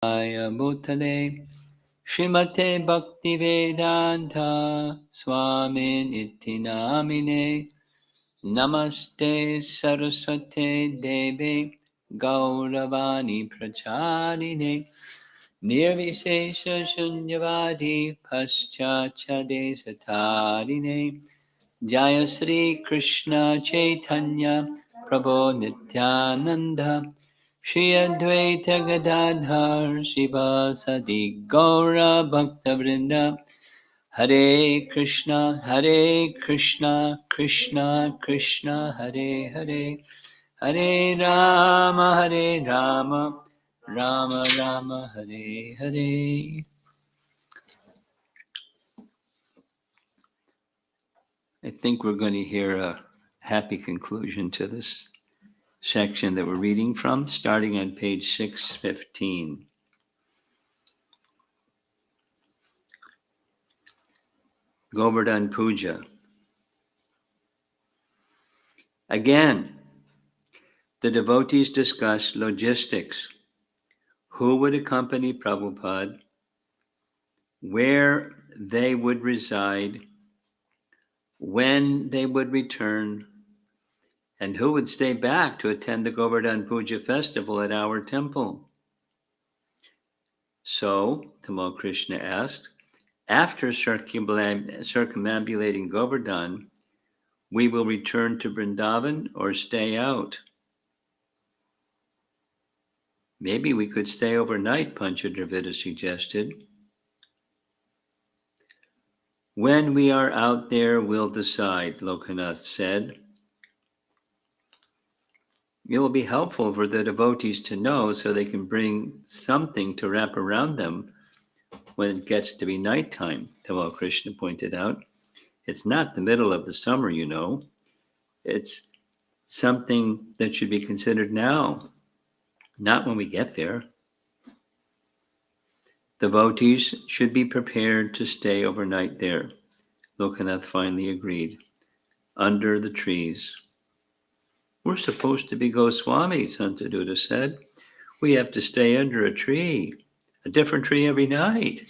Bhutale Srimate Bhaktivedanta Swamin Iti Namine Namaste Saraswate Deve Gauravani Pracharine Nirvishesha Shunyavadi Paschachade Satarine Jaya Sri Krishna Chaitanya Prabhu Nityananda Shri Advaita Gadadhar Srivasadi Gaura Bhaktavrinda Hare Krishna Krishna Krishna Hare Hare Hare Rama Rama Rama Hare Hare. I think we're going to hear a happy conclusion to this section that we're reading from, starting on page 615. Govardhan Puja. Again, the devotees discussed logistics. Who would accompany Prabhupada, where they would reside, when they would return, and who would stay back to attend the Govardhan Puja festival at our temple. So, Tamal Krishna asked, after circumambulating Govardhan, we will return to Vrindavan or stay out. Maybe we could stay overnight, Panchadravida suggested. When we are out there, we'll decide, Lokanath said. It will be helpful for the devotees to know so they can bring something to wrap around them when it gets to be nighttime, Tamal Krishna pointed out. It's not the middle of the summer, you know. It's something that should be considered now, not when we get there. Devotees should be prepared to stay overnight there, Lokanath finally agreed. Under the trees. We're supposed to be Goswamis, Santaduta said. We have to stay under a tree, a different tree every night.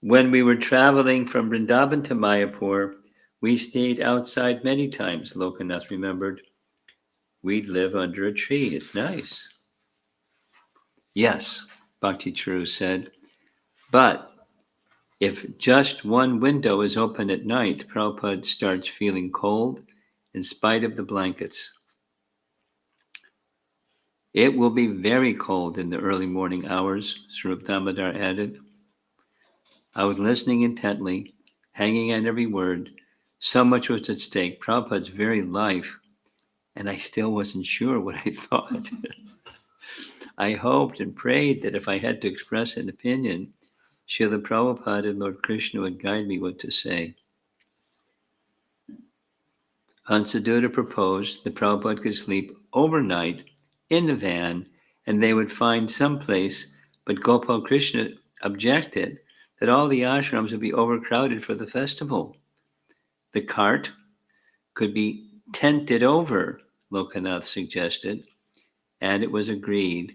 When we were traveling from Vrindavan to Mayapur, we stayed outside many times, Lokanath remembered. We'd live under a tree. It's nice. Yes, Bhakti Charu said. But if just one window is open at night, Prabhupada starts feeling cold in spite of the blankets. It will be very cold in the early morning hours, Swarup Damodar added. I was listening intently, hanging on every word. So much was at stake, Prabhupada's very life, and I still wasn't sure what I thought. I hoped and prayed that if I had to express an opinion, Srila Prabhupada and Lord Krishna would guide me what to say. Hansadutta proposed that Prabhupada could sleep overnight in the van and they would find some place, but Gopal Krishna objected that all the ashrams would be overcrowded for the festival. The cart could be tented over, Lokanath suggested, and it was agreed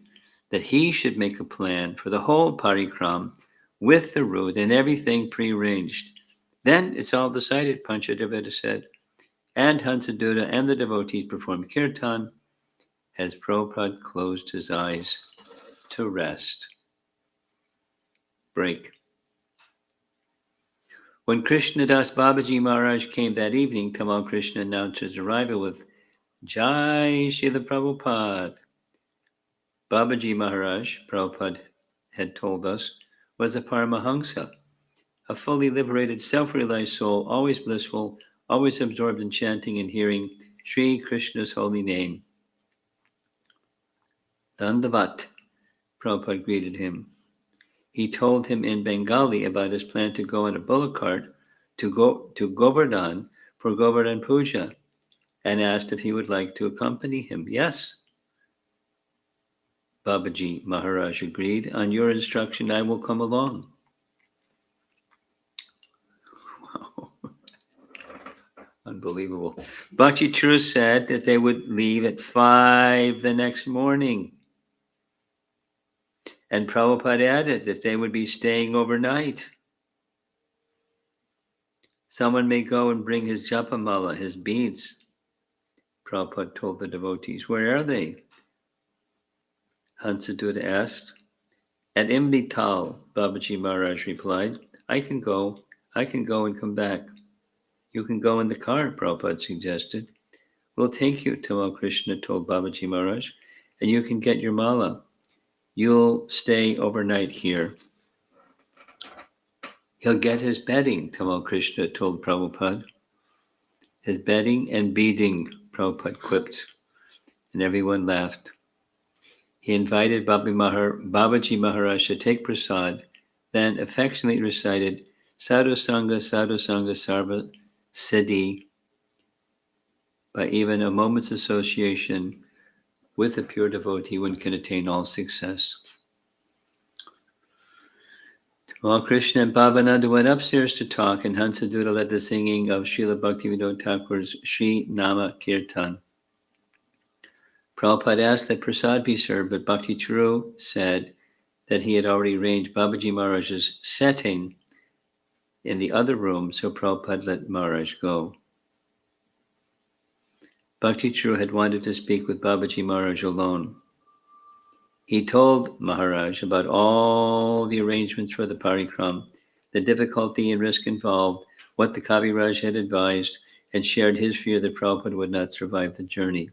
that he should make a plan for the whole parikram with the route and everything prearranged. Then it's all decided, Panchadevata said, and Hansadutta and the devotees performed kirtan as Prabhupada closed his eyes to rest. Break. When Krishnadas Babaji Maharaj came that evening, Tamal Krishna announced his arrival with Jai Srila Prabhupada. Babaji Maharaj, Prabhupada had told us, was a Paramahamsa, a fully liberated, self-realized soul, always blissful, always absorbed in chanting and hearing Sri Krishna's holy name. Dandavat, Prabhupada greeted him. He told him in Bengali about his plan to go on a bullock cart to Govardhan for Govardhan Puja and asked if he would like to accompany him. Yes, Babaji Maharaj agreed. On your instruction, I will come along. Wow. Unbelievable. Bhakti True said that they would leave at 5 the next morning. And Prabhupada added that they would be staying overnight. Someone may go and bring his japamala, his beads. Prabhupada told the devotees. Where are they? Hansadutta asked. At Imli Tal, Babaji Maharaj replied. I can go and come back. You can go in the car, Prabhupada suggested. We'll take you, Tamal Krishna told Babaji Maharaj, and you can get your mala. You'll stay overnight here. He'll get his bedding, Tamal Krishna told Prabhupada. His bedding and beading, Prabhupada quipped, and everyone laughed. He invited Babaji Maharaj to take prasad, then affectionately recited Sadhu Sangha Sarva Siddhi. By even a moment's association with a pure devotee, one can attain all success. While Krishna and Bhavananda went upstairs to talk, and Hansadutta led the singing of Srila Bhaktivinoda Thakur's Sri Nama Kirtan. Prabhupada asked that prasad be served, but Bhakti Charu said that he had already arranged Babaji Maharaj's setting in the other room, so Prabhupada let Maharaj go. Bhakti Charu had wanted to speak with Babaji Maharaj alone. He told Maharaj about all the arrangements for the parikram, the difficulty and risk involved, what the Kaviraj had advised, and shared his fear that Prabhupada would not survive the journey.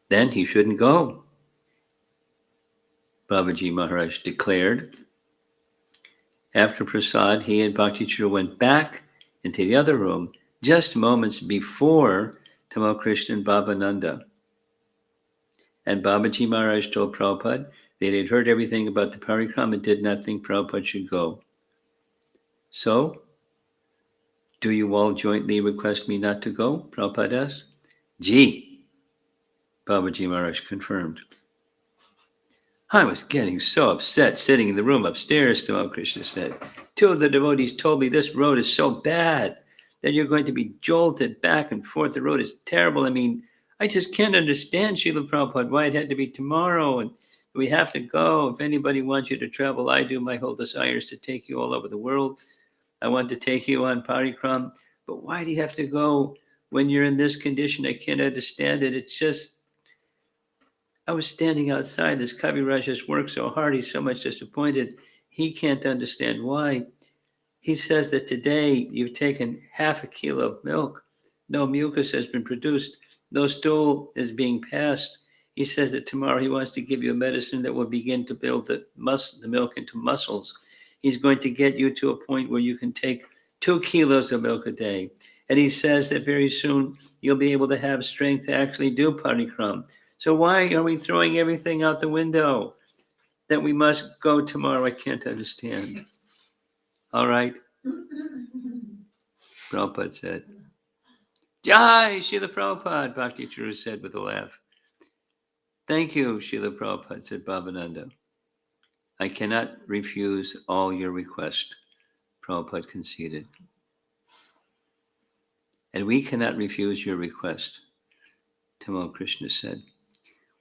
Then he shouldn't go, Babaji Maharaj declared. After prasad, he and Bhakti Charu went back into the other room just moments before Tamal Krishna and Bhavananda. And Babaji Maharaj told Prabhupada that they had heard everything about the parikram and did not think Prabhupada should go. So, do you all jointly request me not to go? Prabhupada asked. Gee, Babaji Maharaj confirmed. I was getting so upset sitting in the room upstairs, Tamal Krishna said. Two of the devotees told me this road is so bad that you're going to be jolted back and forth. The road is terrible. I mean, I just can't understand, Srila Prabhupada, why it had to be tomorrow and we have to go. If anybody wants you to travel, I do. My whole desire is to take you all over the world. I want to take you on parikram. But why do you have to go when you're in this condition? I can't understand it. It's just, I was standing outside. This Kaviraj has worked so hard. He's so much disappointed. He can't understand why. He says that today you've taken half a kilo of milk. No mucus has been produced. No stool is being passed. He says that tomorrow he wants to give you a medicine that will begin to build the milk into muscles. He's going to get you to a point where you can take 2 kilos of milk a day. And he says that very soon you'll be able to have strength to actually do parikram. So why are we throwing everything out the window that we must go tomorrow? I can't understand. All right, Prabhupada said. Jai, Srila Prabhupada, Bhakti Charu said with a laugh. Thank you, Srila Prabhupada, said Bhavananda. I cannot refuse all your requests, Prabhupada conceded. And we cannot refuse your request, Tamal Krishna said.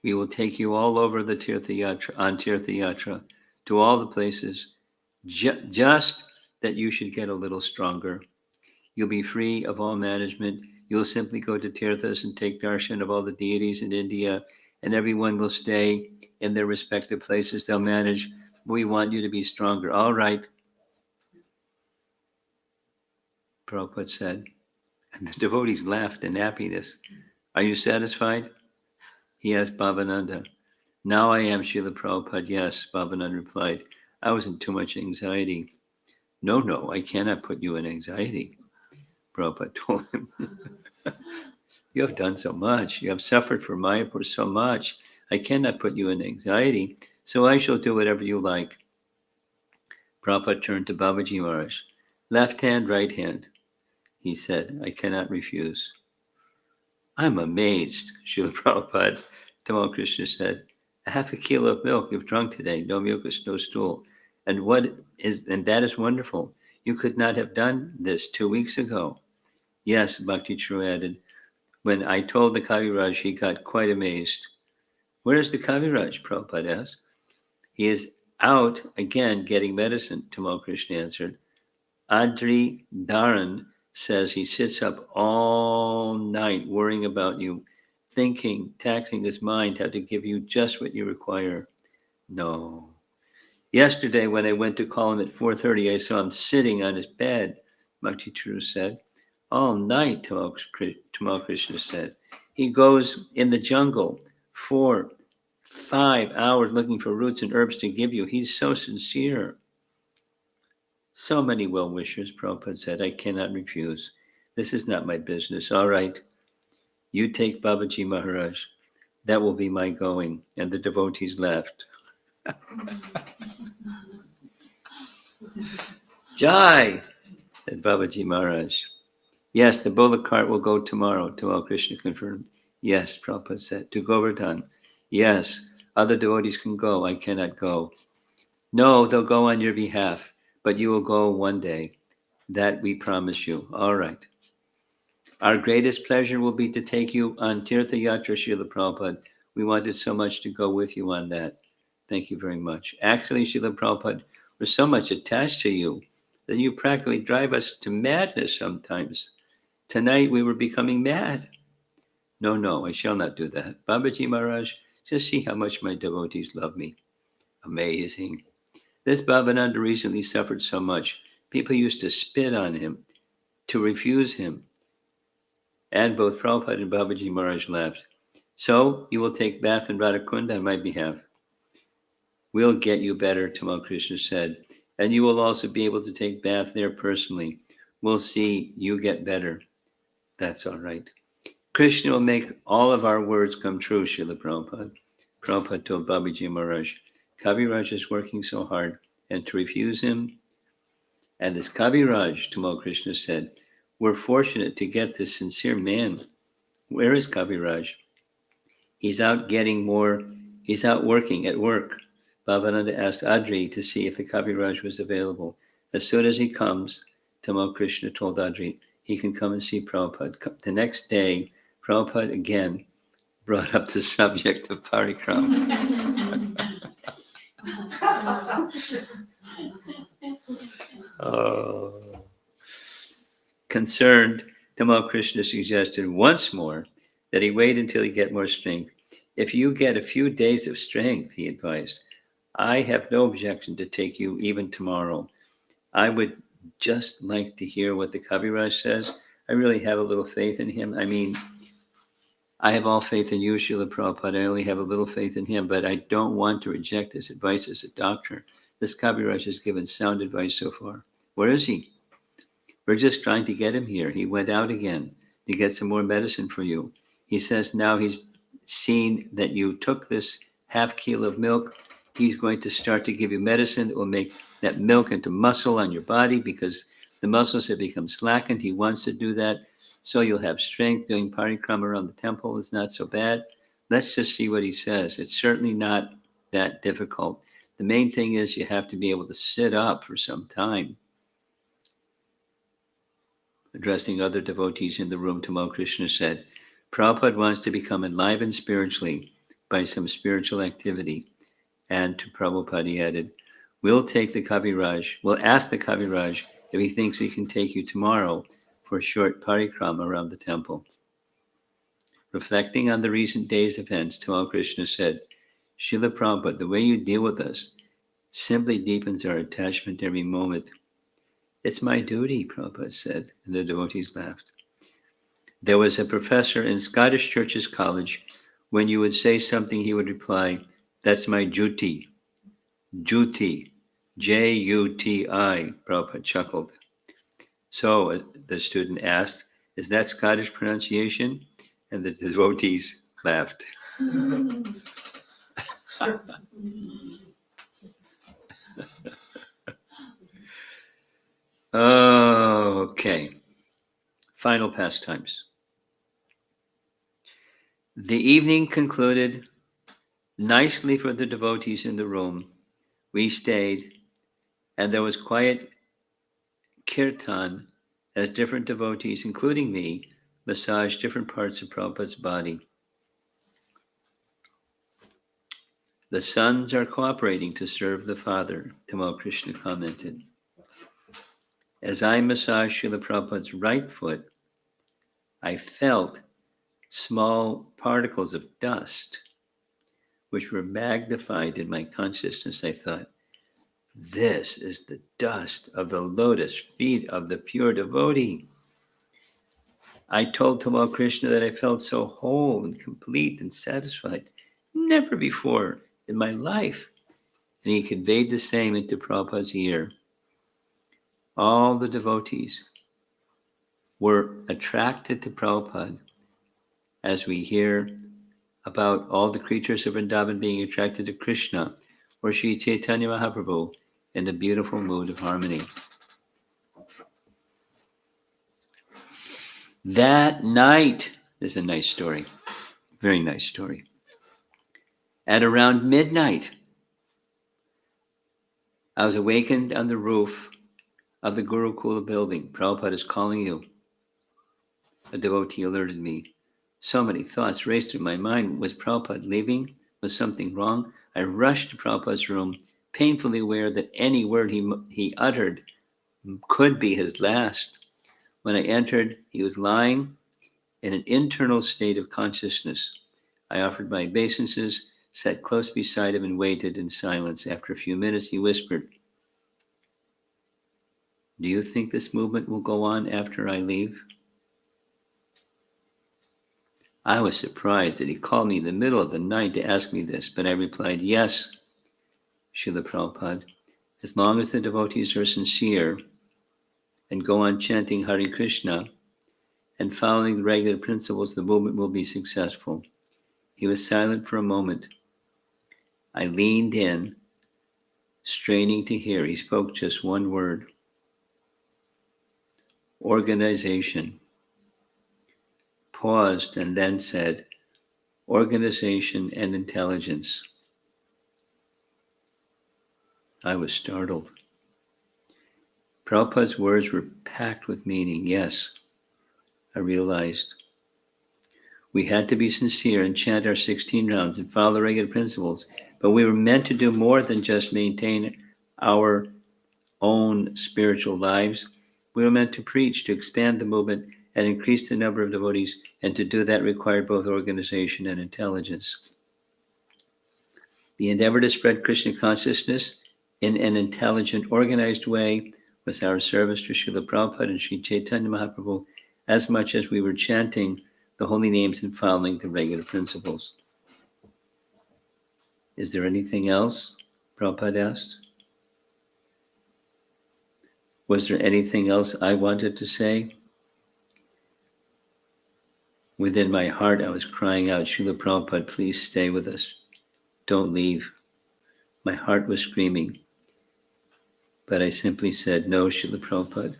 We will take you all over the Tirtha Yatra, to all the places, just that you should get a little stronger. You'll be free of all management. You'll simply go to Tirthas and take darshan of all the deities in India, and everyone will stay in their respective places. They'll manage. We want you to be stronger. All right, Prabhupada said. And the devotees laughed in happiness. Are you satisfied? He asked Bhavananda. Now I am, Srila Prabhupada. Yes, Bhavananda replied. I was in too much anxiety. No, I cannot put you in anxiety, Prabhupada told him. You have done so much. You have suffered for Mayapur so much. I cannot put you in anxiety, so I shall do whatever you like. Prabhupada turned to Babaji Maharaj. Left hand, right hand, he said. I cannot refuse. I'm amazed, Srila Prabhupada, Tamal Krishna said. Half a kilo of milk you've drunk today, no mucus, no stool. And that is wonderful. You could not have done this 2 weeks ago. Yes, Bhakti True added. When I told the Kaviraj, he got quite amazed. Where is the Kaviraj? Prabhupada asked. He is out again getting medicine, Tamal Krishna answered. Adri Dharan says he sits up all night worrying about you, thinking, taxing his mind how to give you just what you require. No. Yesterday, when I went to call him at 4:30, I saw him sitting on his bed, Bhakti True said. All night, Tamal Krishna said. He goes in the jungle 4, 5 hours looking for roots and herbs to give you. He's so sincere. So many well wishers, Prabhupada said, I cannot refuse. This is not my business. All right, you take Babaji Maharaj. That will be my going. And the devotees laughed. Jai, said Babaji Maharaj. Yes, the bullock cart will go tomorrow, Tamal Krishna confirmed. Yes, Prabhupada said. To Govardhan. Yes, other devotees can go. I cannot go. No, they'll go on your behalf, but you will go one day. That we promise you. All right. Our greatest pleasure will be to take you on Tirtha Yatra, Srila Prabhupada. We wanted so much to go with you on that. Thank you very much. Actually, Srila Prabhupada, we're so much attached to you that you practically drive us to madness sometimes. Tonight we were becoming mad. No, no, I shall not do that. Babaji Maharaj, just see how much my devotees love me. Amazing. This Bhavananda recently suffered so much. People used to spit on him, to refuse him. And both Prabhupada and Babaji Maharaj laughed. So you will take bath in Radhakund on my behalf. We'll get you better, Tamal Krishna said. And you will also be able to take bath there personally. We'll see you get better. That's all right. Krishna will make all of our words come true, Srila Prabhupada. Prabhupada told Babaji Maharaj, Kaviraj is working so hard, and to refuse him. And this Kaviraj, Tamal Krishna said, we're fortunate to get this sincere man. Where is Kaviraj? He's out working at work. Bhavananda asked Adri to see if the Kaviraj was available. As soon as he comes, Tamal Krishna told Adri, he can come and see Prabhupada. The next day, Prabhupada again brought up the subject of parikram. Oh. Concerned, Tamal Krishna suggested once more that he wait until he get more strength. If you get a few days of strength, he advised, I have no objection to take you even tomorrow. I would just like to hear what the Kaviraj says. I really have a little faith in him. I mean, I have all faith in you, Srila Prabhupada. I only have a little faith in him, but I don't want to reject his advice as a doctor. This Kaviraj has given sound advice so far. Where is he? We're just trying to get him here. He went out again to get some more medicine for you. He says now he's seen that you took this half kilo of milk. He's going to start to give you medicine that will make that milk into muscle on your body because the muscles have become slackened. He wants to do that so you'll have strength. Doing parikrama around the temple is not so bad. Let's just see what he says. It's certainly not that difficult. The main thing is you have to be able to sit up for some time. Addressing other devotees in the room, Tamal Krishna said, Prabhupada wants to become enlivened spiritually by some spiritual activity. And to Prabhupada he added, we'll ask the Kaviraj if he thinks we can take you tomorrow for a short parikrama around the temple. Reflecting on the recent day's events, Tamal Krishna said, Srila Prabhupada, the way you deal with us simply deepens our attachment every moment. It's my duty, Prabhupada said, and the devotees laughed. There was a professor in Scottish Churches College. When you would say something, he would reply, that's my duty. Juti. Juti, Prabhupada chuckled. So the student asked, is that Scottish pronunciation? And the devotees laughed. Okay. Final pastimes. The evening concluded nicely for the devotees in the room. We stayed, and there was quiet kirtan as different devotees, including me, massaged different parts of Prabhupada's body. The sons are cooperating to serve the father, Tamal Krishna commented. As I massaged Srila Prabhupada's right foot, I felt small particles of dust, which were magnified in my consciousness. I thought, this is the dust of the lotus feet of the pure devotee. I told Tamal Krishna that I felt so whole and complete and satisfied, never before in my life. And he conveyed the same into Prabhupada's ear. All the devotees were attracted to Prabhupada as we hear about all the creatures of Vrindavan being attracted to Krishna or Sri Chaitanya Mahaprabhu in a beautiful mood of harmony. That night, this is a nice story, very nice story. At around midnight, I was awakened on the roof of the Gurukula building. Prabhupada is calling you. A devotee alerted me. So many thoughts raced through my mind. Was Prabhupada leaving? Was something wrong? I rushed to Prabhupada's room, painfully aware that any word he uttered could be his last. When I entered, he was lying in an internal state of consciousness. I offered my obeisances, sat close beside him, and waited in silence. After a few minutes, he whispered, "Do you think this movement will go on after I leave?" I was surprised that he called me in the middle of the night to ask me this, but I replied, "Yes, Srila Prabhupada, as long as the devotees are sincere and go on chanting Hare Krishna and following the regular principles, the movement will be successful." He was silent for a moment. I leaned in, straining to hear. He spoke just one word: organization. Paused and then said, organization and intelligence. I was startled. Prabhupada's words were packed with meaning. Yes, I realized. We had to be sincere and chant our 16 rounds and follow the regular principles, but we were meant to do more than just maintain our own spiritual lives. We were meant to preach, to expand the movement, and increase the number of devotees, and to do that required both organization and intelligence. The endeavor to spread Krishna consciousness in an intelligent, organized way was our service to Srila Prabhupada and Sri Chaitanya Mahaprabhu, as much as we were chanting the holy names and following the regular principles. Is there anything else? Prabhupada asked. Was there anything else I wanted to say? Within my heart, I was crying out, "Srila Prabhupada, please stay with us. Don't leave." My heart was screaming, but I simply said, "No, Srila Prabhupada,"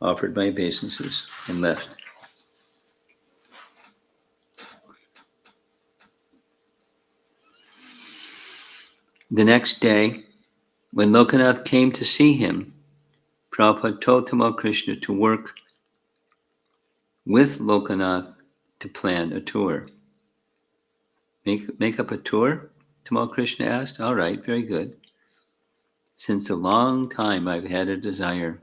offered my obeisances, and left. The next day, when Lokanath came to see him, Prabhupada told Tamal Krishna to work with Lokanath to plan a tour. Make up a tour? Tamal Krishna asked. All right, very good. Since a long time I've had a desire.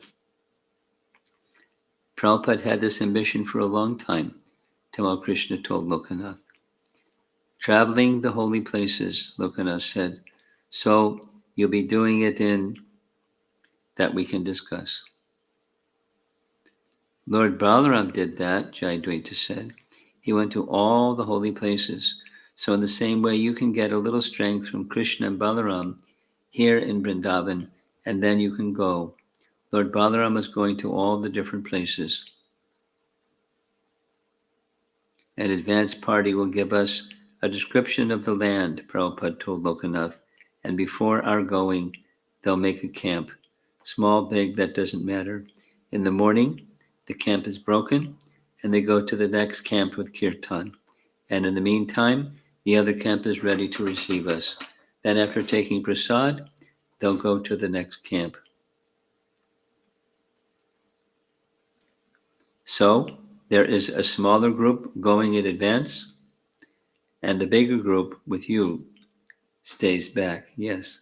Prabhupada had this ambition for a long time, Tamal Krishna told Lokanath. Traveling the holy places, Lokanath said. So you'll be doing it in that we can discuss. Lord Balaram did that, Jayadvaita said. He went to all the holy places. So in the same way, you can get a little strength from Krishna and Balaram here in Vrindavan, and then you can go. Lord Balaram is going to all the different places. An advance party will give us a description of the land, Prabhupada told Lokanath, and before our going, they'll make a camp. Small, big, that doesn't matter. In the morning, the camp is broken, and they go to the next camp with kirtan. And in the meantime, the other camp is ready to receive us. Then after taking prasad, they'll go to the next camp. So there is a smaller group going in advance, and the bigger group with you stays back. Yes.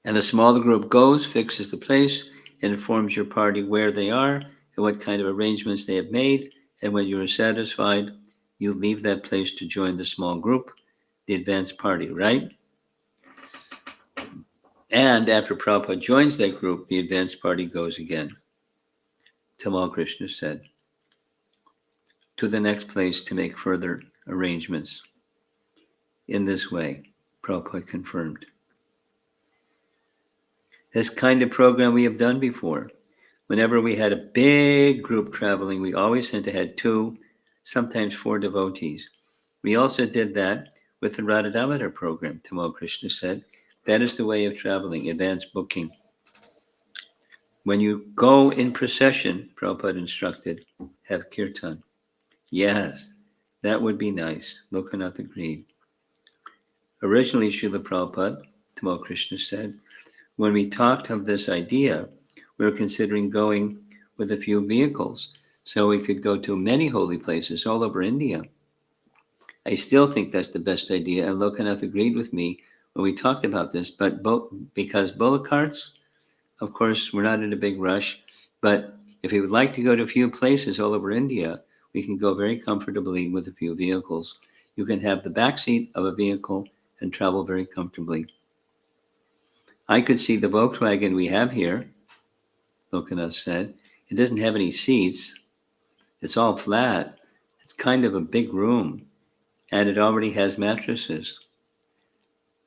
And the smaller group goes, fixes the place, and informs your party where they are and what kind of arrangements they have made. And when you are satisfied, you leave that place to join the small group, the advanced party, right? And after Prabhupada joins that group, the advanced party goes again, Tamal Krishna said, to the next place to make further arrangements. In this way, Prabhupada confirmed. This kind of program we have done before. Whenever we had a big group traveling, we always sent ahead 2, sometimes 4 devotees. We also did that with the Radha Damodar program, Tamal Krishna said. That is the way of traveling, advanced booking. When you go in procession, Prabhupada instructed, have kirtan. Yes, that would be nice. Lokanath agreed. Originally, Srila Prabhupada, Tamal Krishna said, when we talked of this idea, we were considering going with a few vehicles so we could go to many holy places all over India. I still think that's the best idea, and Lokanath agreed with me when we talked about this, but because bullock carts, of course, we're not in a big rush, but if we would like to go to a few places all over India, we can go very comfortably with a few vehicles. You can have the back seat of a vehicle and travel very comfortably. I could see the Volkswagen we have here, Lokanath said. It doesn't have any seats. It's all flat. It's kind of a big room, and it already has mattresses.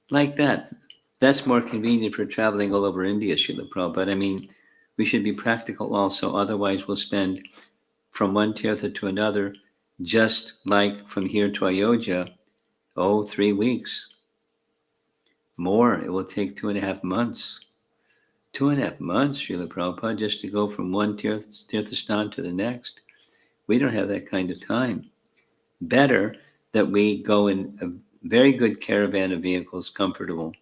Like that. That's more convenient for traveling all over India, Srila Prabhupada. I mean, we should be practical also. Otherwise, we'll spend from one tirtha to another, just like from here to Ayodhya, 3 weeks. More, it will take 2.5 months. 2.5 months, Srila Prabhupada, just to go from one tirthastan to the next. We don't have that kind of time. Better that we go in a very good caravan of vehicles, comfortable.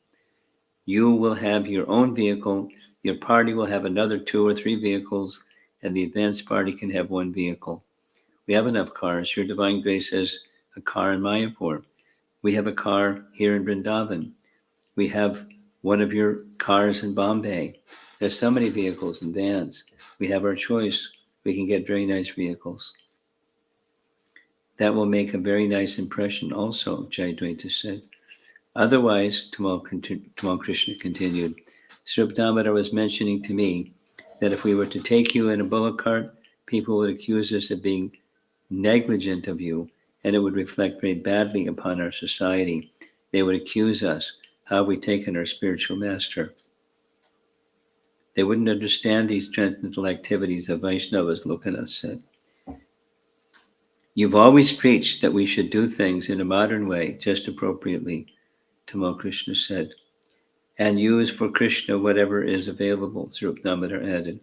You will have your own vehicle, your party will have another 2 or 3 vehicles, and the advanced party can have 1 vehicle. We have enough cars. Your Divine Grace has a car in Mayapur. We have a car here in Vrindavan. We have one of your cars in Bombay. There's so many vehicles and vans. We have our choice. We can get very nice vehicles. That will make a very nice impression also, Jayadvaita said. Otherwise, Tamal Krishna continued, Sri Damodar was mentioning to me that if we were to take you in a bullock cart, people would accuse us of being negligent of you, and it would reflect very badly upon our society. They would accuse us, how have we taken our spiritual master? They wouldn't understand these transcendental activities of Vaishnavas, Lokanath said. You've always preached that we should do things in a modern way, just appropriately, Tamal Krishna said, and use for Krishna whatever is available, Sri Damodar added.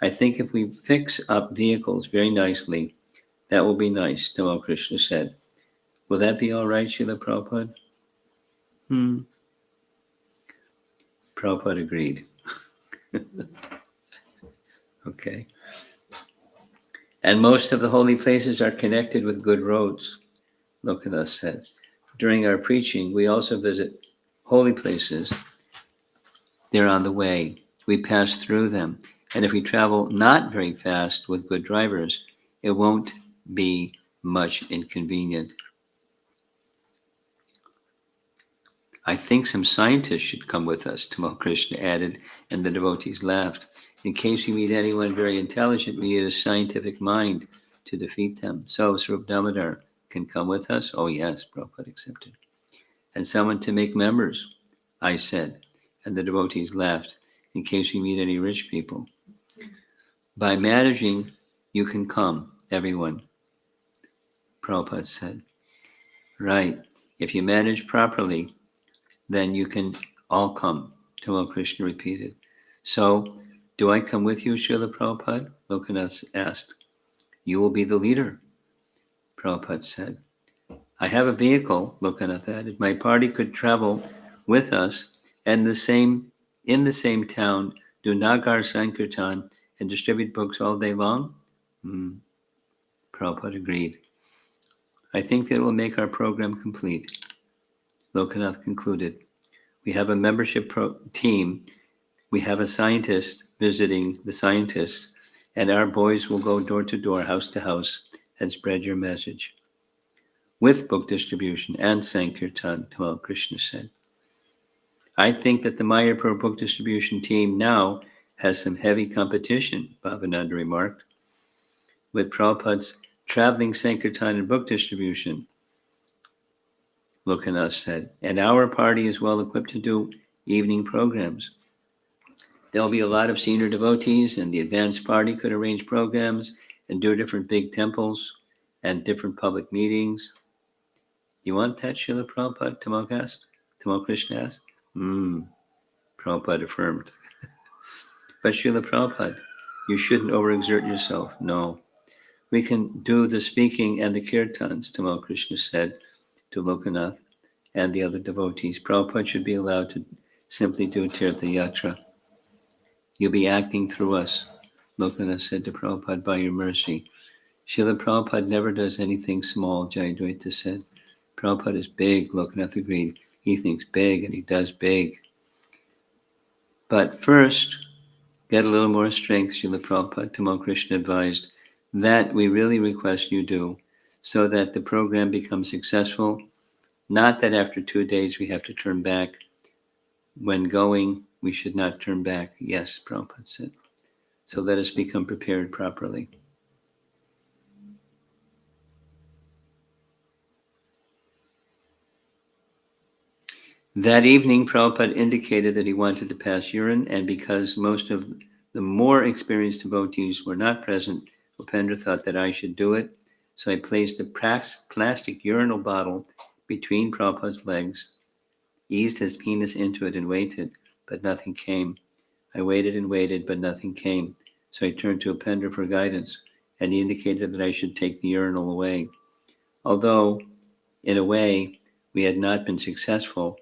I think if we fix up vehicles very nicely, that will be nice, Tamal Krishna said. Will that be all right, Srila Prabhupada? Prabhupada agreed. Okay. And most of the holy places are connected with good roads, Lokanath said. During our preaching, we also visit holy places. They're on the way. We pass through them. And if we travel not very fast with good drivers, it won't be much inconvenient. I think some scientists should come with us, Tamal Krishna added, and the devotees laughed. In case we meet anyone very intelligent, we need a scientific mind to defeat them. So Swarup Damodar can come with us? Oh yes, Prabhupada accepted. And someone to make members, I said, and the devotees laughed, in case we meet any rich people. By managing, you can come, everyone, Prabhupada said. Right, if you manage properly, then you can all come, Tamal Krishna repeated. So, do I come with you, Srila Prabhupada? Lokanath asked. You will be the leader, Prabhupada said. I have a vehicle, Lokanath added. My party could travel with us and in the same town, do Nagar Sankirtan and distribute books all day long. Prabhupada agreed. I think that it will make our program complete. Lokanath concluded. We have a membership team. We have a scientist visiting the scientists, and our boys will go door to door, house to house, and spread your message. With book distribution and Sankirtan, Tamal Krishna said. I think that the Mayapur book distribution team now has some heavy competition, Bhavananda remarked. With Prabhupada's traveling Sankirtan and book distribution, Lokanath said, and our party is well equipped to do evening programs. There'll be a lot of senior devotees, and the advanced party could arrange programs and do different big temples and different public meetings. You want that, Srila Prabhupada? Tamal Krishna asked. Prabhupada affirmed. But Srila Prabhupada, you shouldn't overexert yourself. No. We can do the speaking and the kirtans, Tamal Krishna said to Lokanath and the other devotees. Prabhupada should be allowed to simply do Tirtha Yatra. You'll be acting through us, Lokanath said to Prabhupada, by your mercy. Srila Prabhupada never does anything small, Jayadvaita said. Prabhupada is big, Lokanath agreed. He thinks big and he does big. But first, get a little more strength, Srila Prabhupada, Tamal Krishna advised. That we really request you do, so that the program becomes successful. Not that after 2 days we have to turn back. When going, we should not turn back. Yes, Prabhupada said. So let us become prepared properly. That evening, Prabhupada indicated that he wanted to pass urine, and because most of the more experienced devotees were not present, Upendra thought that I should do it. So I placed a plastic urinal bottle between Prabhupada's legs, eased his penis into it and waited, but nothing came. I waited and waited, but nothing came. So I turned to Upendra for guidance, and he indicated that I should take the urinal away. Although, in a way, we had not been successful,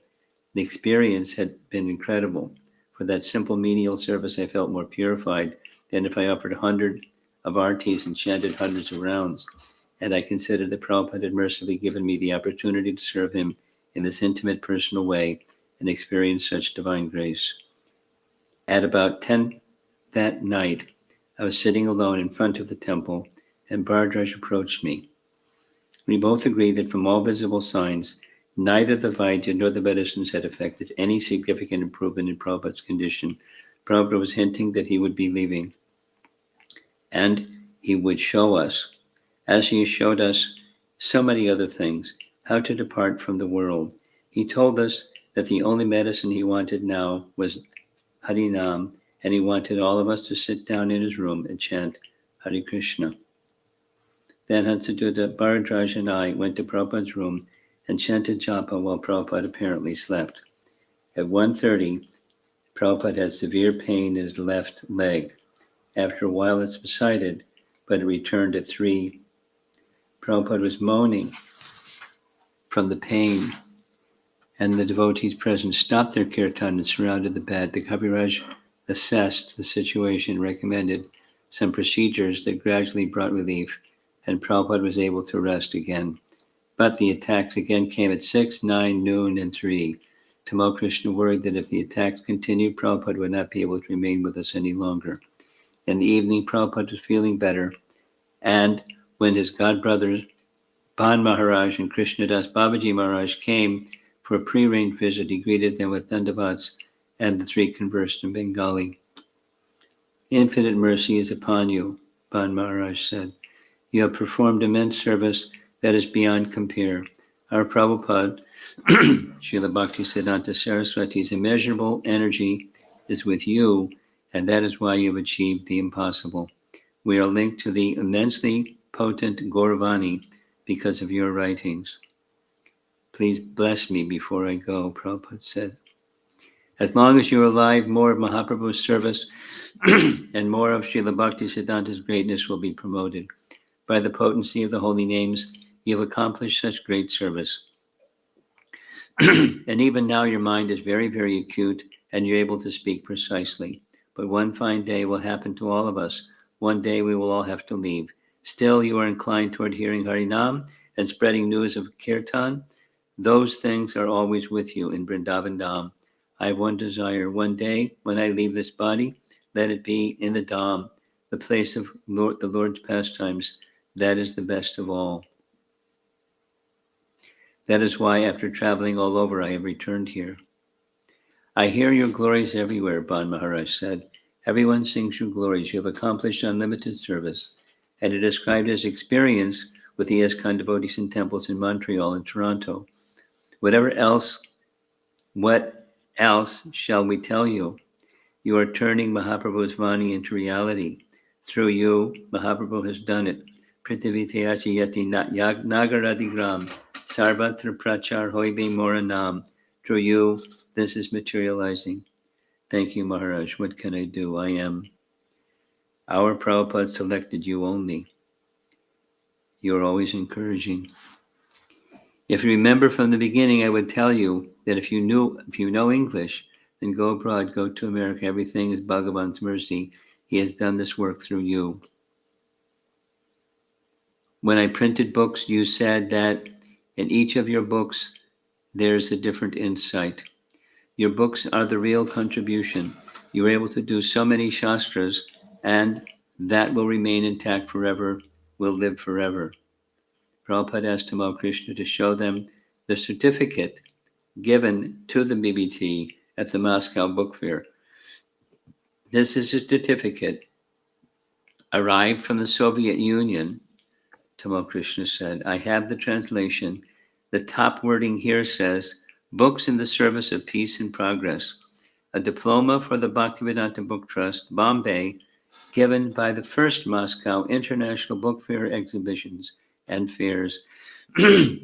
the experience had been incredible. For that simple menial service, I felt more purified than if I offered 100 of artis and chanted hundreds of rounds. And I considered that Prabhupada had mercifully given me the opportunity to serve him in this intimate, personal way and experience such divine grace. At about 10 that night, I was sitting alone in front of the temple, and Bhardraj approached me. We both agreed that from all visible signs, neither the Vaidya nor the medicines had affected any significant improvement in Prabhupada's condition. Prabhupada was hinting that he would be leaving, and he would show us, as he showed us so many other things, how to depart from the world. He told us that the only medicine he wanted now was Harinam, and he wanted all of us to sit down in his room and chant Hare Krishna. Then Hansaduta, Bharadraj, and I went to Prabhupada's room and chanted japa while Prabhupada apparently slept. At 1:30, Prabhupada had severe pain in his left leg. After a while it subsided, but it returned at 3. Prabhupada was moaning from the pain, and the devotees present stopped their kirtan and surrounded the bed. The Kaviraj assessed the situation and recommended some procedures that gradually brought relief, and Prabhupada was able to rest again. But the attacks again came at 6, 9, noon, and 3. Tamal Krishna worried that if the attacks continued, Prabhupada would not be able to remain with us any longer. In the evening, Prabhupada was feeling better, and when his godbrothers Ban Maharaj and Krishnadas Babaji Maharaj came for a pre-arranged visit, he greeted them with dandavats, and the 3 conversed in Bengali. Infinite mercy is upon you, Ban Maharaj said. You have performed immense service that is beyond compare. Our Prabhupada, Srila Bhaktisiddhanta Saraswati's immeasurable energy is with you, and that is why you have achieved the impossible. We are linked to the immensely potent Gauravani because of your writings. Please bless me before I go, Prabhupada said. As long as you are alive, more of Mahaprabhu's service and more of Srila Bhaktisiddhanta's greatness will be promoted. By the potency of the holy names, you have accomplished such great service. And even now your mind is very, very acute, and you're able to speak precisely. But one fine day will happen to all of us one day we will all have to leave. Still, you are inclined toward hearing Harinam and spreading news of Kirtan. Those things are always with you in Vrindavan Dham. I have one desire. One day, when I leave this body, let it be in the Dham, the place of the Lord's pastimes. That is the best of all. That is why, after traveling all over, I have returned here. I hear your glories everywhere, Ban Maharaj said. Everyone sings your glories. You have accomplished unlimited service. And it described his experience with the ISKCON devotees in temples in Montreal and Toronto. What else shall we tell you? You are turning Mahaprabhu's Vani into reality. Through you, Mahaprabhu has done it. Prithiviteyachi yati nagaradigram sarvatra prachar hoibe moranam. Through you, this is materializing. Thank you, Maharaj. What can I do? Our Prabhupada selected you only. You're always encouraging. If you remember from the beginning, I would tell you that if you know English, then go abroad, go to America. Everything is Bhagavan's mercy. He has done this work through you. When I printed books, you said that in each of your books, there's a different insight. Your books are the real contribution. You were able to do so many shastras, and that will remain intact forever, will live forever. Prabhupada asked Tamal Krishna to show them the certificate given to the BBT at the Moscow Book Fair. This is a certificate arrived from the Soviet Union, Tamal Krishna said. I have the translation. The top wording here says, Books in the Service of Peace and Progress, a diploma for the Bhaktivedanta Book Trust, Bombay, given by the first Moscow International Book Fair Exhibitions and Fairs,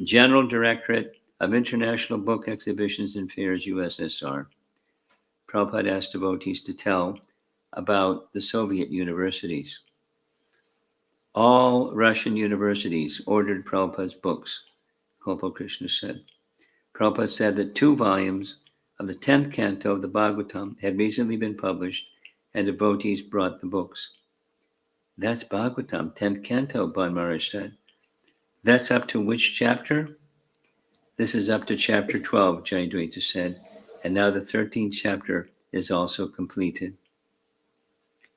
General Directorate of International Book Exhibitions and Fairs, USSR. Prabhupada asked devotees to tell about the Soviet universities. All Russian universities ordered Prabhupada's books, Gopal Krishna said. Prabhupada said that 2 volumes of the 10th canto of the Bhagavatam had recently been published, and devotees brought the books. That's Bhagavatam, 10th canto, Ban Maharaj said. That's up to which chapter? This is up to chapter 12, Jayadvaita said, and now the 13th chapter is also completed.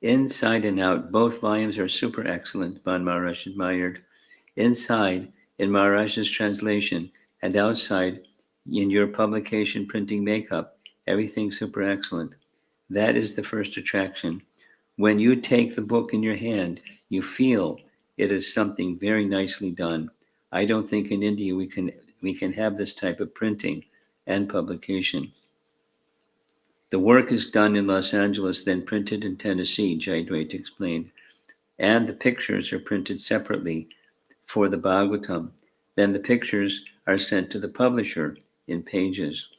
Inside and out, both volumes are super excellent, Ban Maharaj admired. Inside, in Maharaj's translation, and outside, in your publication printing makeup, everything super excellent. That is the first attraction. When you take the book in your hand, you feel it is something very nicely done. I don't think in India we can have this type of printing and publication. The work is done in Los Angeles, then printed in Tennessee, Jayadvaita explained. And the pictures are printed separately for the Bhagavatam. Then the pictures are sent to the publisher in pages.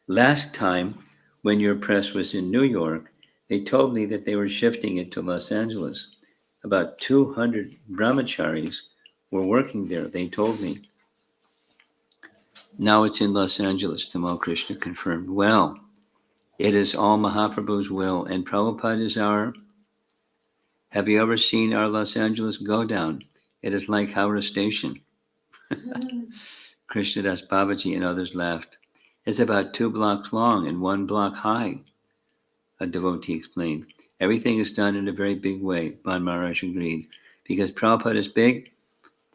Last time, when your press was in New York, they told me that they were shifting it to Los Angeles. About 200 brahmacharis were working there, they told me. Now it's in Los Angeles, Tamal Krishna confirmed. Well, it is all Mahaprabhu's will, and Prabhupada is our... Have you ever seen our Los Angeles go down? It is like Howrah Station. Krishnadas Babaji and others laughed. It's about 2 blocks long and 1 block high, a devotee explained. Everything is done in a very big way, Ban Maharaj agreed. Because Prabhupada is big,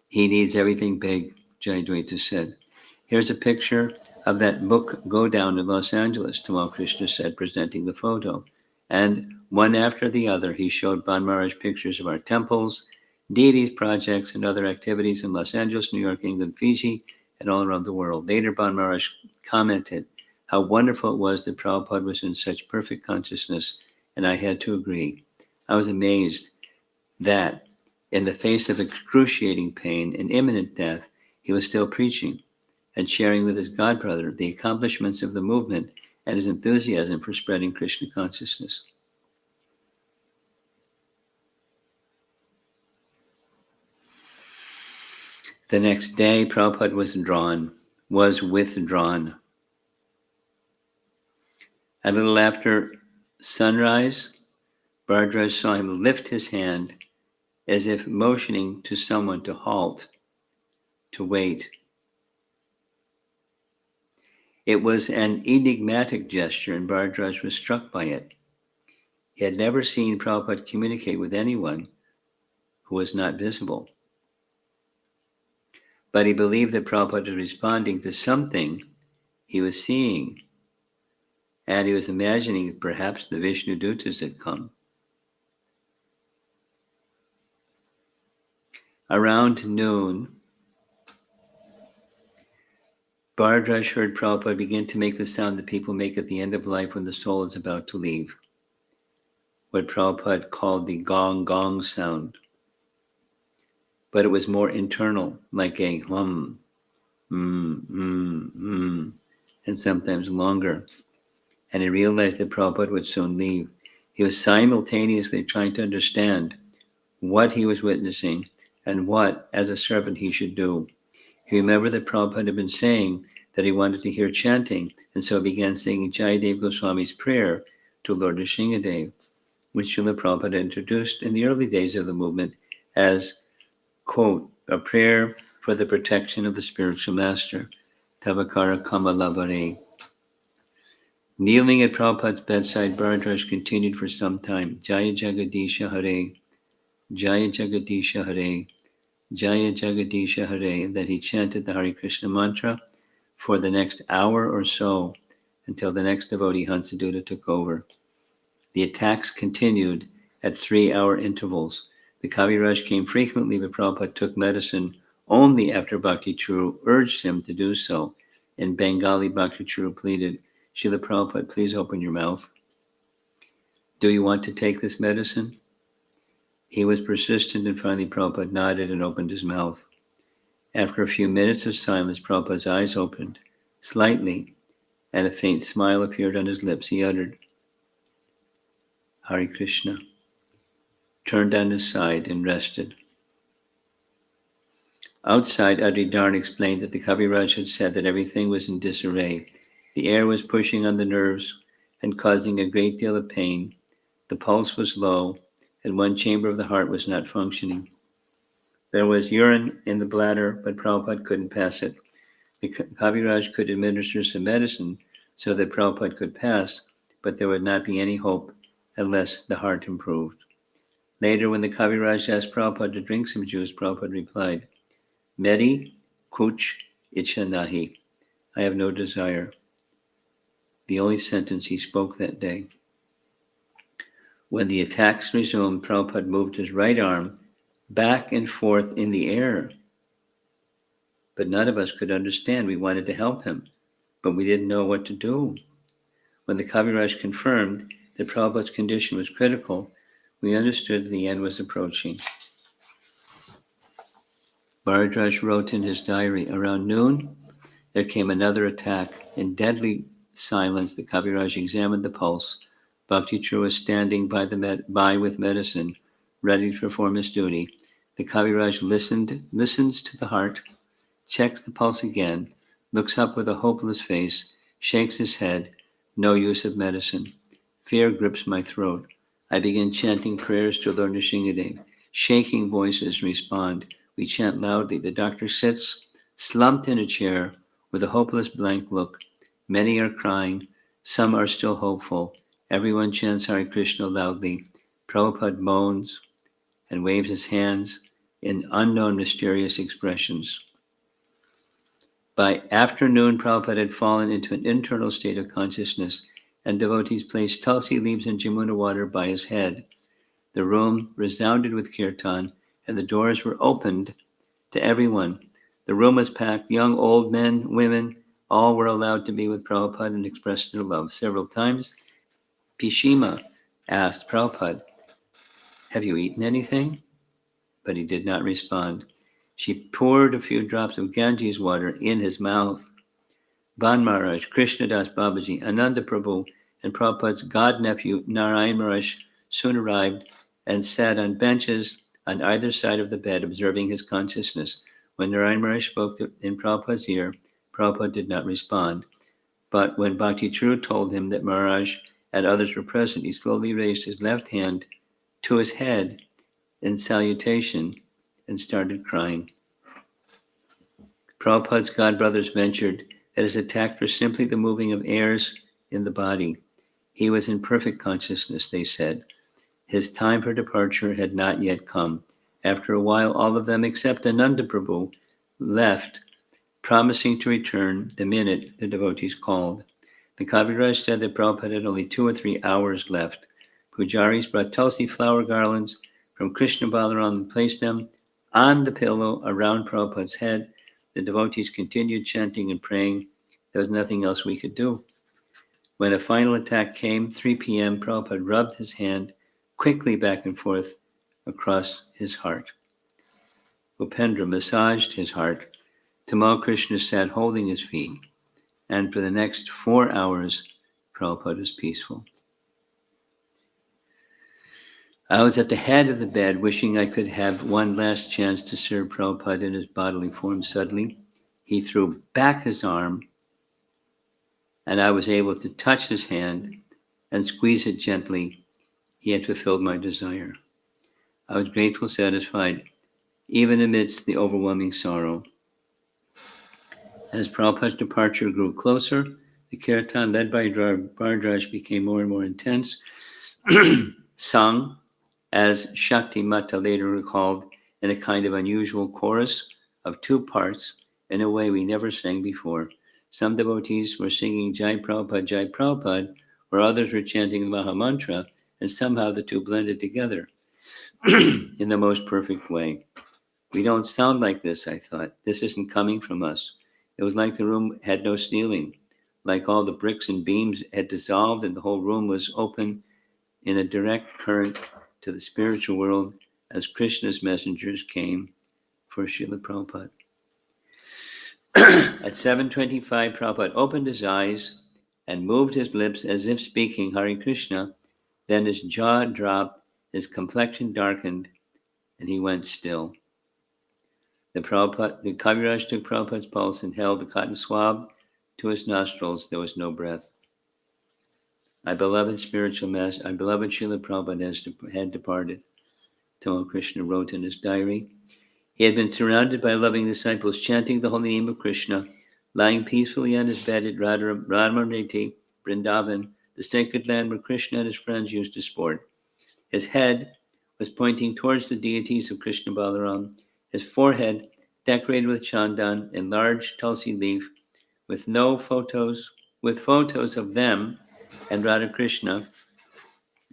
he needs everything big, Jayadvaita said. Here's a picture of that book go down in Los Angeles, Tamal Krishna said, presenting the photo. And one after the other, he showed Ban Maharaj pictures of our temples, deities, projects, and other activities in Los Angeles, New York, England, Fiji, and all around the world. Later, Ban Maharaj commented how wonderful it was that Prabhupada was in such perfect consciousness, and I had to agree. I was amazed that in the face of excruciating pain and imminent death, he was still preaching and sharing with his godbrother the accomplishments of the movement and his enthusiasm for spreading Krishna consciousness. The next day, Prabhupada was withdrawn. A little after sunrise, Bhardraj saw him lift his hand as if motioning to someone to halt, to wait. It was an enigmatic gesture, and Bhardraj was struck by it. He had never seen Prabhupada communicate with anyone who was not visible. But he believed that Prabhupada was responding to something he was seeing, and he was imagining that perhaps the Vishnu Dutas had come. Around noon, Bhardraj heard Prabhupada begin to make the sound that people make at the end of life when the soul is about to leave, what Prabhupada called the gong gong sound. But it was more internal, like a hum, and sometimes longer. And he realized that Prabhupada would soon leave. He was simultaneously trying to understand what he was witnessing and what, as a servant, he should do. He remembered that Prabhupada had been saying that he wanted to hear chanting, and so began singing Jayadev Goswami's prayer to Lord Nrsingadev, which Srila Prabhupada introduced in the early days of the movement as, quote, a prayer for the protection of the spiritual master, Tavakara Kamalavare. Kneeling at Prabhupada's bedside, Bhardraj continued for some time, Jaya Jagadisha Hare, Jaya Jagadisha Hare, Jaya Jagadisha Hare, that he chanted the Hare Krishna mantra for the next hour or so until the next devotee Hansaduta took over. The attacks continued at 3-hour intervals. The Kaviraj came frequently, but Prabhupada took medicine only after Bhakti Churu urged him to do so. In Bengali, Bhakti Churu pleaded, Srila Prabhupada, please open your mouth. Do you want to take this medicine? He was persistent, and finally Prabhupada nodded and opened his mouth. After a few minutes of silence, Prabhupada's eyes opened slightly, and a faint smile appeared on his lips. He uttered, Hare Krishna, turned on his side and rested. Outside, Adridharn explained that the Kaviraj had said that everything was in disarray. The air was pushing on the nerves and causing a great deal of pain. The pulse was low, and one chamber of the heart was not functioning. There was urine in the bladder, but Prabhupada couldn't pass it. The Kaviraj could administer some medicine so that Prabhupada could pass, but there would not be any hope unless the heart improved. Later, when the Kaviraj asked Prabhupada to drink some juice, Prabhupada replied, Meri kuch icha nahi. I have no desire. The only sentence he spoke that day. When the attacks resumed, Prabhupada moved his right arm back and forth in the air. But none of us could understand. We wanted to help him, but we didn't know what to do. When the Kaviraj confirmed that Prabhupada's condition was critical, we understood the end was approaching. Bhardraj wrote in his diary, around noon, there came another attack. In deadly silence, the Kaviraj examined the pulse. Bhakti Churu was standing by with medicine, ready to perform his duty. The Kaviraj listens to the heart, checks the pulse again, looks up with a hopeless face, shakes his head. No use of medicine. Fear grips my throat. I begin chanting prayers to Lord Nrsingadev. Shaking voices respond. We chant loudly. The doctor sits, slumped in a chair, with a hopeless blank look. Many are crying. Some are still hopeful. Everyone chants Hare Krishna loudly. Prabhupada moans and waves his hands in unknown mysterious expressions. By afternoon, Prabhupada had fallen into an internal state of consciousness, and devotees placed tulsi leaves and Jamuna water by his head. The room resounded with kirtan, and the doors were opened to everyone. The room was packed. Young, old men, women, all were allowed to be with Prabhupada and express their love. Several times, Pishima asked Prabhupada, have you eaten anything? But he did not respond. She poured a few drops of Ganges water in his mouth. Ban Maharaj, Krishnadas Babaji, Ananda Prabhu, and Prabhupada's god-nephew Narayan Maharaj soon arrived and sat on benches on either side of the bed, observing his consciousness. When Narayan Maharaj spoke in Prabhupada's ear, Prabhupada did not respond. But when Bhakti Churu told him that Maharaj and others were present, he slowly raised his left hand to his head in salutation and started crying. Prabhupada's godbrothers ventured that his attack was simply the moving of airs in the body. He was in perfect consciousness, they said. His time for departure had not yet come. After a while, all of them except Ananda Prabhu left, promising to return the minute the devotees called. The Kaviraj said that Prabhupada had only 2 or 3 hours left. Pujaris brought Tulsi flower garlands from Krishna Balaram and placed them on the pillow around Prabhupada's head. The devotees continued chanting and praying. There was nothing else we could do. When a final attack came, 3 p.m., Prabhupada rubbed his hand quickly back and forth across his heart. Upendra massaged his heart. Tamal Krishna sat holding his feet, and for the next 4 hours, Prabhupada was peaceful. I was at the head of the bed, wishing I could have one last chance to serve Prabhupada in his bodily form. Suddenly, he threw back his arm, and I was able to touch his hand and squeeze it gently. He had fulfilled my desire. I was grateful, satisfied, even amidst the overwhelming sorrow. As Prabhupada's departure grew closer, the kirtan led by Bhardraj became more and more intense. Sung, as Shakti Mata later recalled, in a kind of unusual chorus of 2 parts, in a way we never sang before. Some devotees were singing Jai Prabhupada, while others were chanting the Maha Mantra, and somehow the two blended together in the most perfect way. We don't sound like this, I thought. This isn't coming from us. It was like the room had no ceiling, like all the bricks and beams had dissolved and the whole room was open in a direct current to the spiritual world as Krishna's messengers came for Srila Prabhupada. At 7:25, Prabhupada opened his eyes and moved his lips as if speaking Hare Krishna. Then his jaw dropped, his complexion darkened, and he went still. The Kaviraj took Prabhupada's pulse and held the cotton swab to his nostrils. There was no breath. My beloved spiritual master, my beloved Srila Prabhupada had departed, Tamal Krishna wrote in his diary. He had been surrounded by loving disciples chanting the holy name of Krishna, lying peacefully on his bed at Radhamareti, Vrindavan, the sacred land where Krishna and his friends used to sport. His head was pointing towards the deities of Krishna Balaram, his forehead decorated with chandan and large tulsi leaf, with photos of them and Radha Krishna,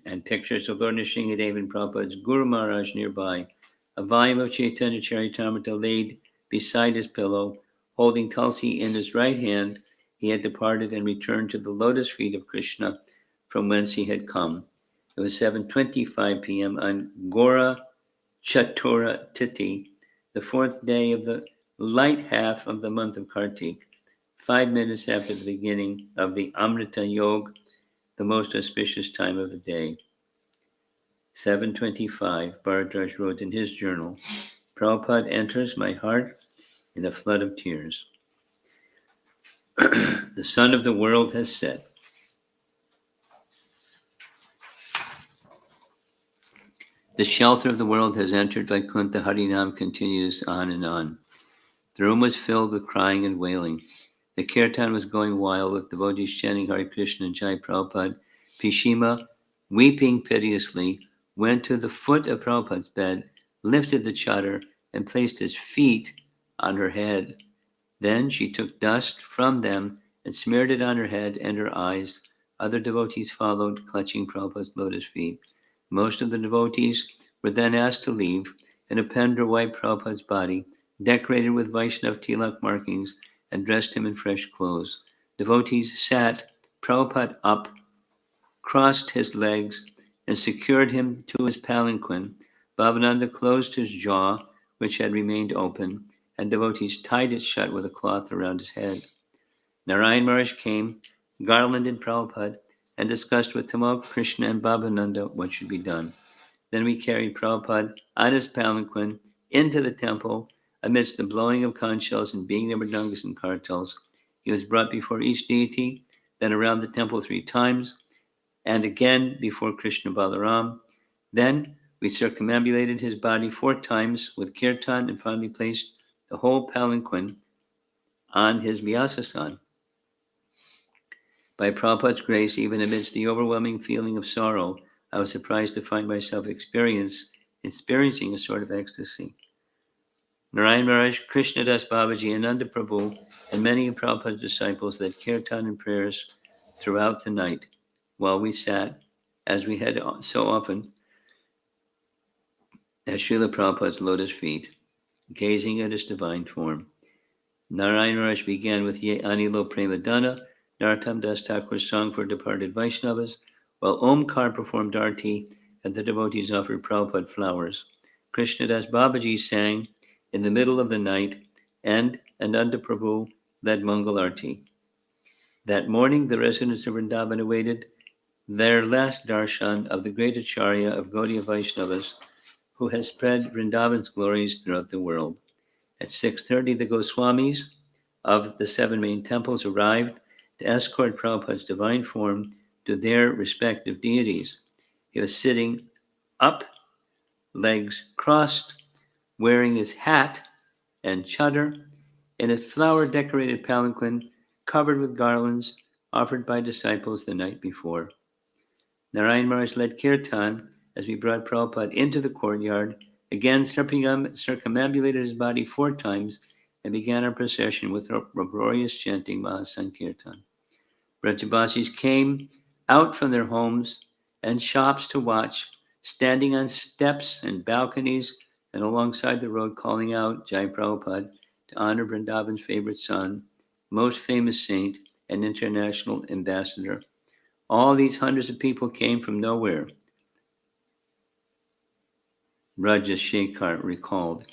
and pictures of Lord Nrsimhadev and Prabhupada's Guru Maharaj nearby. A volume of Chaitanya Charitamrita laid beside his pillow, holding tulsi in his right hand. He had departed and returned to the lotus feet of Krishna, from whence he had come. It was 7:25 p.m. on Gora Chatura Titi, the 4th day of the light half of the month of Kartik, 5 minutes after the beginning of the Amrita Yog, the most auspicious time of the day. 7:25, Bhardraj wrote in his journal, Prabhupada enters my heart in a flood of tears. The sun of the world has set. The shelter of the world has entered Vaikuntha. Harinam continues on and on. The room was filled with crying and wailing. The kirtan was going wild with devotees chanting Hare Krishna and Jai Prabhupada. Pishima, weeping piteously, went to the foot of Prabhupada's bed, lifted the chadar, and placed his feet on her head. Then she took dust from them and smeared it on her head and her eyes. Other devotees followed, clutching Prabhupada's lotus feet. Most of the devotees were then asked to leave, and Upendra wiped Prabhupada's body, decorated with Vaishnav tilak markings, and dressed him in fresh clothes. Devotees sat Prabhupada up, crossed his legs, and secured him to his palanquin. Bhavananda closed his jaw, which had remained open, and devotees tied it shut with a cloth around his head. Narayan Maharaj came, garlanded Prabhupada, and discussed with Tamal Krishna and Bhavananda what should be done. Then we carried Prabhupada on his palanquin into the temple amidst the blowing of conch shells and beating of mridangas and kartals. He was brought before each deity, then around the temple 3 times, and again before Krishna Balaram. Then We circumambulated his body 4 times with kirtan and finally placed the whole palanquin on his Vyasasan. By Prabhupada's grace, even amidst the overwhelming feeling of sorrow, I was surprised to find myself experiencing a sort of ecstasy. Narayan Maharaj, Krishnadas Babaji, Ananda Prabhu, and many of Prabhupada's disciples led kirtan and prayers throughout the night while we sat, as we had so often, at Srila Prabhupada's lotus feet, gazing at his divine form. Narayan Maharaj began with Ye Anilo Premadana, Narottam Das Thakur's song for departed Vaishnavas, while Omkar performed arti and the devotees offered Prabhupada flowers. Krishnadas Babaji sang in the middle of the night, and Ananda Prabhu led Mangal Arti. That morning, the residents of Vrindavan awaited their last darshan of the great Acharya of Gaudiya Vaishnavas, who has spread Vrindavan's glories throughout the world. At 6:30, the Goswamis of the 7 main temples arrived to escort Prabhupada's divine form to their respective deities. He was sitting up, legs crossed, wearing his hat and chadar, in a flower-decorated palanquin covered with garlands offered by disciples the night before. Narayan Maharaj led kirtan as we brought Prabhupada into the courtyard, again circumambulated his body 4 times, and began our procession with uproarious chanting Mahasankirtan. Brajabasis came out from their homes and shops to watch, standing on steps and balconies and alongside the road calling out Jai Prabhupada to honor Vrindavan's favorite son, most famous saint, and international ambassador. All these hundreds of people came from nowhere, Raja Shekhar recalled.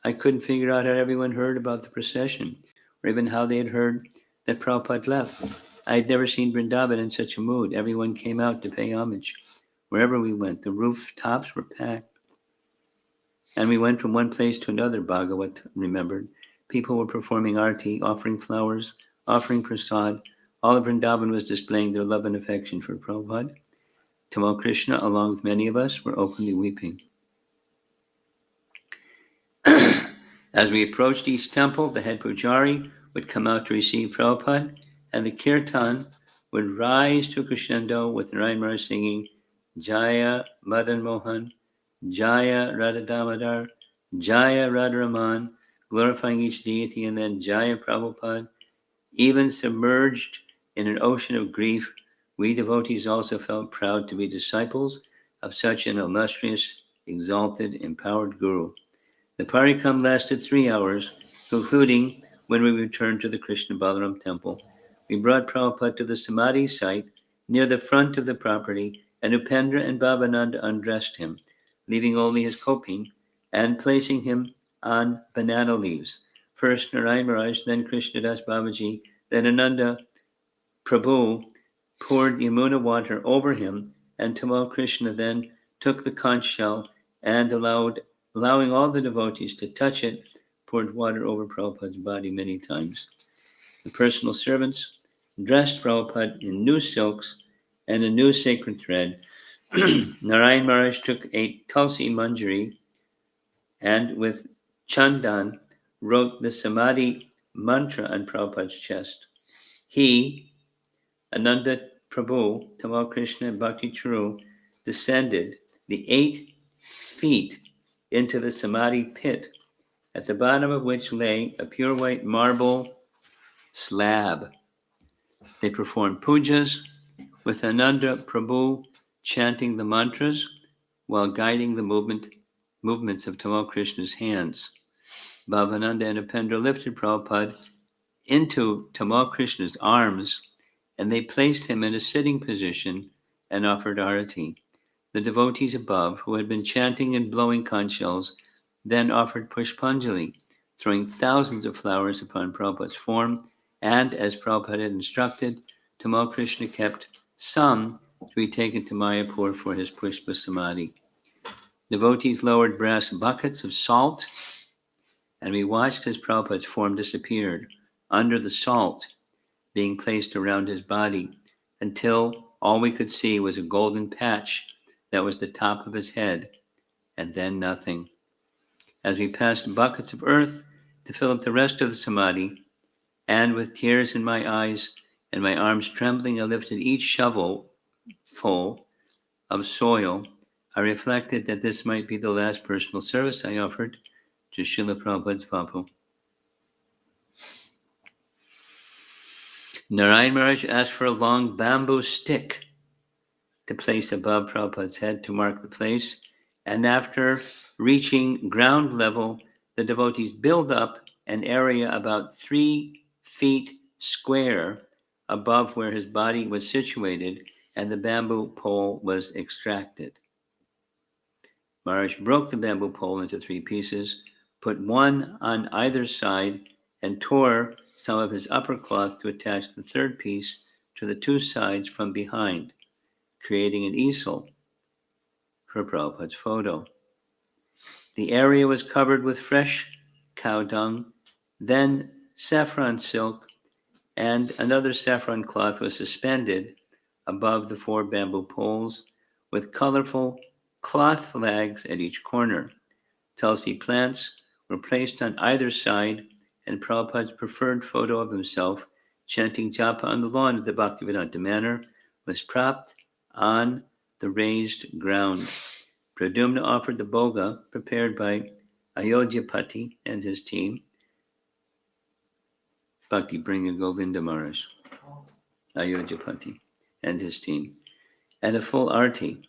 I couldn't figure out how everyone heard about the procession, or even how they had heard that Prabhupada left. I had never seen Vrindavan in such a mood. Everyone came out to pay homage. Wherever we went, the rooftops were packed. And we went from one place to another, Bhagavat remembered. People were performing arti, offering flowers, offering prasad. All of Vrindavan was displaying their love and affection for Prabhupada. Tamal Krishna, along with many of us, were openly weeping. As we approached each temple, the head pujari would come out to receive Prabhupada, and the kirtan would rise to a crescendo with Narayan Maharaj singing Jaya Madan Mohan, Jaya Radha Damodar, Jaya Radharaman, glorifying each deity, and then Jaya Prabhupada. Even submerged in an ocean of grief, we devotees also felt proud to be disciples of such an illustrious, exalted, empowered Guru. The parikram lasted 3 hours, concluding when we returned to the Krishna Balaram temple. We brought Prabhupada to the Samadhi site near the front of the property, and Upendra and Bhavananda undressed him, leaving only his kopin and placing him on banana leaves. First Narayan Maharaj, then Krishnadas Babaji, then Ananda Prabhu poured Yamuna water over him, and Tamal Krishna then took the conch shell and allowing all the devotees to touch it, poured water over Prabhupada's body many times. The personal servants dressed Prabhupada in new silks and a new sacred thread. Narayan Maharaj took a Tulsi Manjari and with Chandan wrote the Samadhi mantra on Prabhupada's chest. He, Ananda Prabhu, Tamal Krishna, and Bhakti Charu descended the 8 feet into the Samadhi pit, at the bottom of which lay a pure white marble slab. They performed pujas with Ananda Prabhu chanting the mantras while guiding the movements of Tamal Krishna's hands. Bhavananda and Upendra lifted Prabhupada into Tamal Krishna's arms, and they placed him in a sitting position and offered arati. The devotees above, who had been chanting and blowing conch shells, then offered pushpanjali, throwing thousands of flowers upon Prabhupada's form, and as Prabhupada had instructed, Tamal Krishna kept some to be taken to Mayapur for his pushpa samadhi. Devotees lowered brass buckets of salt, and we watched as Prabhupada's form disappeared under the salt being placed around his body until all we could see was a golden patch that was the top of his head and then nothing. As we passed buckets of earth to fill up the rest of the samadhi, and with tears in my eyes and my arms trembling, I lifted each shovel full of soil. I reflected that this might be the last personal service I offered to Srila Prabhupada's Vapu. Narayan Maharaj asked for a long bamboo stick to place above Prabhupada's head to mark the place, and after reaching ground level, the devotees build up an area about 3 feet square above where his body was situated, and the bamboo pole was extracted. Maharaj broke the bamboo pole into 3 pieces, put one on either side, and tore some of his upper cloth to attach the third piece to the 2 sides from behind, creating an easel for Prabhupada's photo. The area was covered with fresh cow dung, then saffron silk, and another saffron cloth was suspended above the 4 bamboo poles with colorful cloth flags at each corner. Tulsi plants were placed on either side, and Prabhupada's preferred photo of himself chanting japa on the lawn of the Bhaktivedanta Manor was propped on the raised ground. Pradyumna offered the boga prepared by Ayodhyapati and his team, Bhakti Bringa Govinda Maharaj, Ayodhyapati and his team, and a full arti.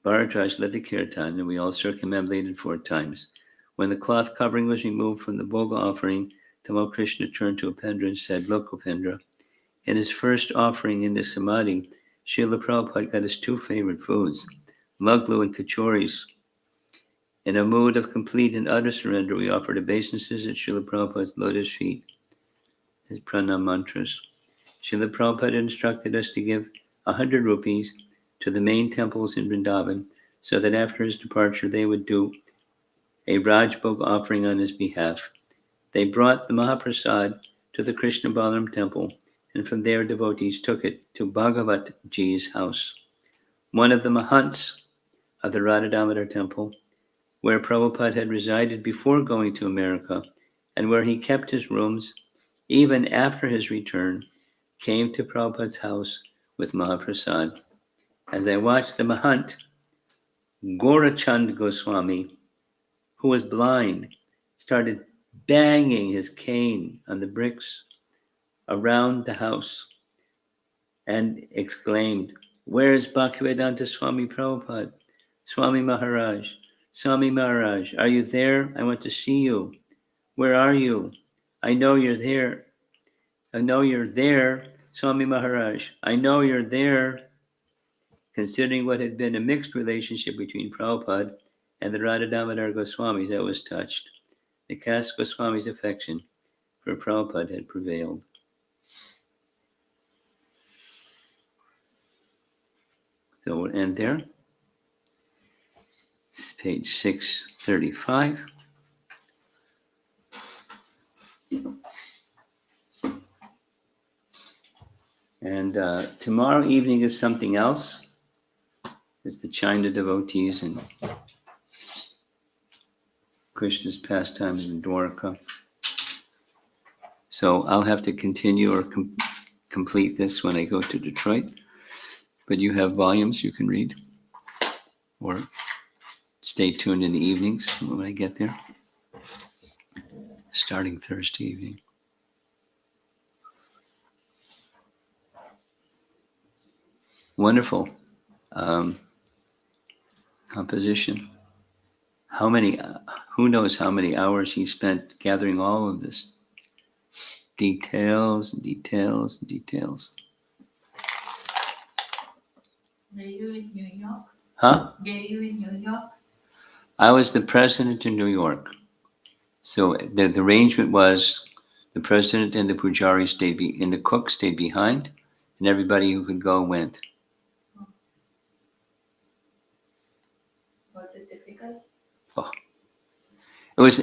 Bharadraj led the kirtan, and we all circumambulated 4 times. When the cloth covering was removed from the boga offering, Tamal Krishna turned to Upendra and said, "Look, Upendra, in his first offering in the Samadhi, Srila Prabhupada got his 2 favorite foods, luglu and kachoris. In a mood of complete and utter surrender, we offered obeisances at Srila Prabhupada's lotus feet, his pranam mantras. Srila Prabhupada instructed us to give 100 rupees to the main temples in Vrindavan, so that after his departure they would do a Rajbhog offering on his behalf. They brought the Mahaprasad to the Krishna Balaram temple, and from there devotees took it to Bhagavat Ji's house. One of the Mahants of the Radha Damodar temple, where Prabhupada had resided before going to America, and where he kept his rooms even after his return, came to Prabhupada's house with Mahaprasad. As I watched the Mahant, Gorachand Goswami, who was blind, started banging his cane on the bricks around the house and exclaimed, "Where's Bhaktivedanta Swami Prabhupada? Swami Maharaj, Swami Maharaj, are you there? I want to see you. Where are you? I know you're there. I know you're there, Swami Maharaj. I know you're there." Considering what had been a mixed relationship between Prabhupada and the Radha Damodar Goswamis, I was touched. The caste Goswami's affection for Prabhupada had prevailed. So we'll end there. It's page 635. And tomorrow evening is something else. It's the China devotees and Krishna's pastimes in Dwarka. So I'll have to continue or complete this when I go to Detroit. But you have volumes you can read, or stay tuned in the evenings when I get there, starting Thursday evening. Wonderful composition. Who knows how many hours he spent gathering all of this details and details and details. Were you in New York? Huh? Were you in New York? I was the president in New York. So the arrangement was the president and the pujari stayed and the cook stayed behind, and everybody who could go went. Was it difficult? Oh, it was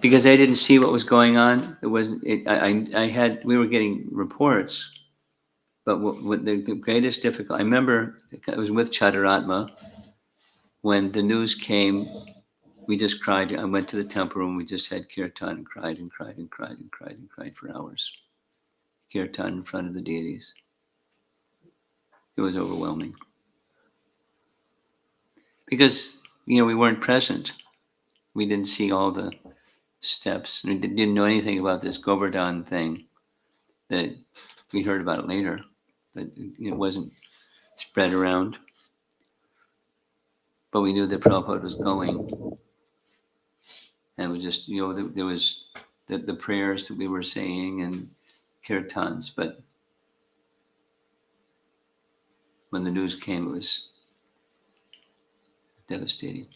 because I didn't see what was going on. It wasn't. We were getting reports, but what the greatest difficulty. I remember it was with Chadaratma, when the news came, we just cried. I went to the temple room. We just had kirtan and cried and cried and cried and cried and cried for hours. Kirtan in front of the deities. It was overwhelming. Because, we weren't present. We didn't see all the steps. We didn't know anything about this Govardhan thing that we heard about it later, but it wasn't spread around. But we knew that Prabhupada was going. And it was just, there was the prayers that we were saying and kirtans. But when the news came, it was devastating.